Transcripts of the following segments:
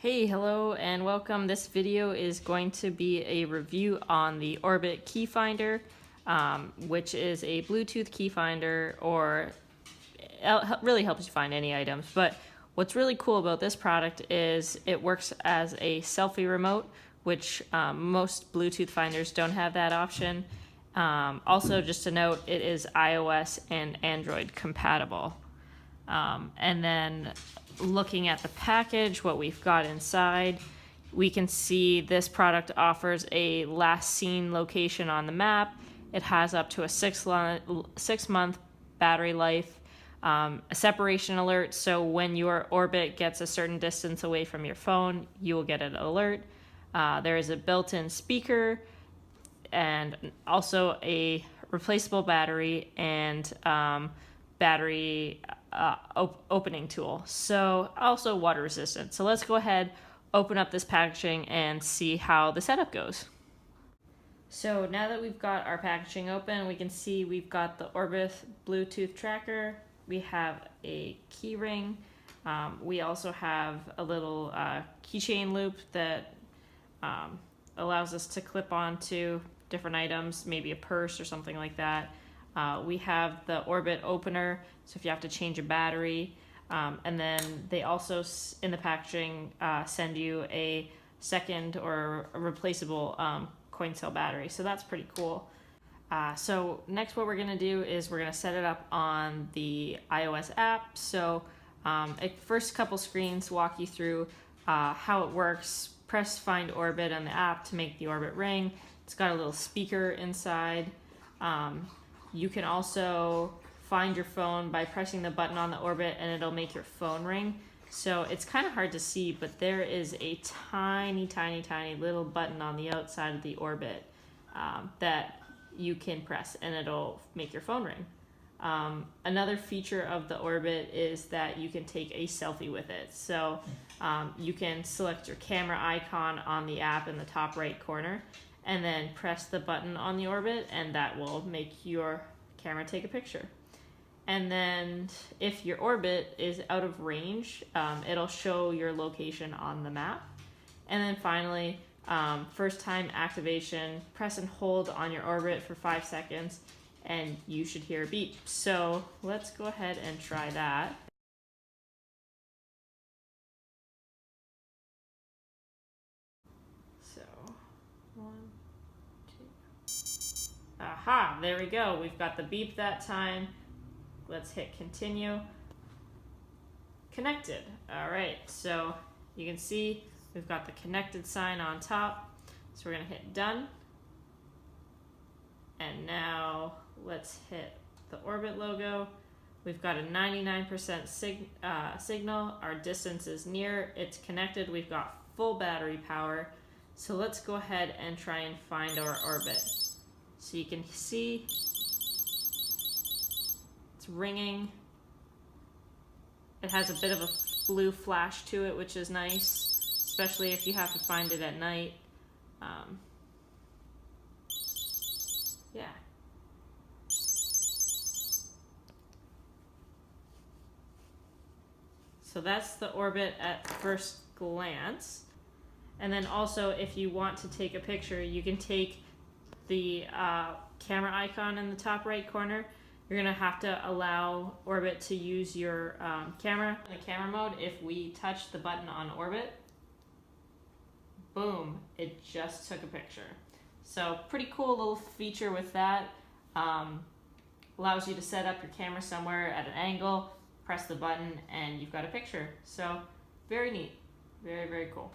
Hey, hello and welcome. This video is going to be a review on the Orbit Key Finder, which is a Bluetooth key finder, or really helps you find any items. But what's really cool about this product is it works as a selfie remote, which most Bluetooth finders don't have that option. Also, just a note, it is iOS and Android compatible. And then looking at the package, what we've got inside, we can see this product offers a last seen location on the map. It has up to a 6-month battery life, a separation alert, so when your orbit gets a certain distance away from your phone, you will get an alert. There is a built-in speaker and also a replaceable battery and battery opening tool. So also water resistant. So let's go ahead, open up this packaging and see how the setup goes. So now that we've got our packaging open, we can see we've got the Orbit Bluetooth tracker. We have a key ring. We also have a little keychain loop that allows us to clip onto different items, maybe a purse or something like that. We have the Orbit opener, so if you have to change a battery. And then they also, in the packaging, send you a second or a replaceable coin cell battery. So that's pretty cool. So next what we're going to do is we're going to set it up on the iOS app. So first couple screens walk you through how it works. Press Find Orbit on the app to make the Orbit ring. It's got a little speaker inside. You can also find your phone by pressing the button on the Orbit and it'll make your phone ring. So it's kind of hard to see, but there is a tiny little button on the outside of the Orbit that you can press and it'll make your phone ring. Another feature of the Orbit is that you can take a selfie with it. So you can select your camera icon on the app in the top right corner and then press the button on the Orbit and that will make your camera take a picture. And then if your Orbit is out of range, it'll show your location on the map. And then finally, first time activation, press and hold on your Orbit for 5 seconds and you should hear a beep. So let's go ahead and try that. So 1, 2. Aha, there we go. We've got the beep that time. Let's hit continue. Connected. All right, so you can see we've got the connected sign on top. So we're gonna hit done. And now let's hit the Orbit logo. We've got a 99% signal. Our distance is near. It's connected. We've got full battery power. So let's go ahead and try and find our Orbit. So you can see it's ringing. It has a bit of a blue flash to it, which is nice, especially if you have to find it at night. Yeah. So that's the Orbit at first glance. And then also, if you want to take a picture, you can take the camera icon in the top right corner. You're gonna have to allow Orbit to use your camera in the camera mode. If we touch the button on Orbit, boom, it just took a picture. So pretty cool little feature with that. Allows you to set up your camera somewhere at an angle, press the button, and you've got a picture. So very neat, very cool.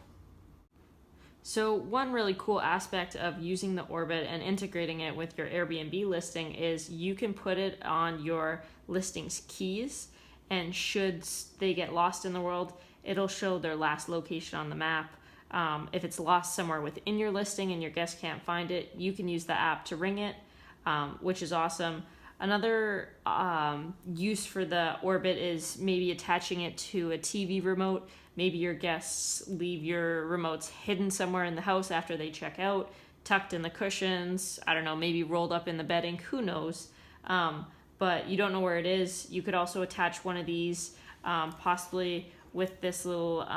So one really cool aspect of using the Orbit and integrating it with your Airbnb listing is you can put it on your listing's keys, and should they get lost in the world, it'll show their last location on the map. If it's lost somewhere within your listing and your guest can't find it, you can use the app to ring it, which is awesome. Another use for the Orbit is maybe attaching it to a TV remote. Maybe your guests leave your remotes hidden somewhere in the house after they check out, tucked in the cushions, I don't know, maybe rolled up in the bedding, who knows. But you don't know where it is. You could also attach one of these possibly with this little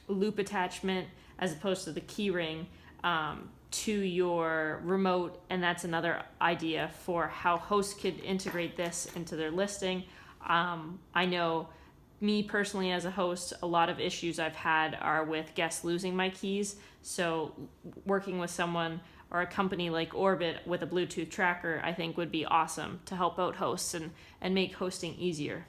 loop attachment as opposed to the key ring to your remote, and that's another idea for how hosts could integrate this into their listing. I know me personally as a host, a lot of issues I've had are with guests losing my keys. So working with someone or a company like Orbit with a Bluetooth tracker, I think would be awesome to help out hosts and make hosting easier.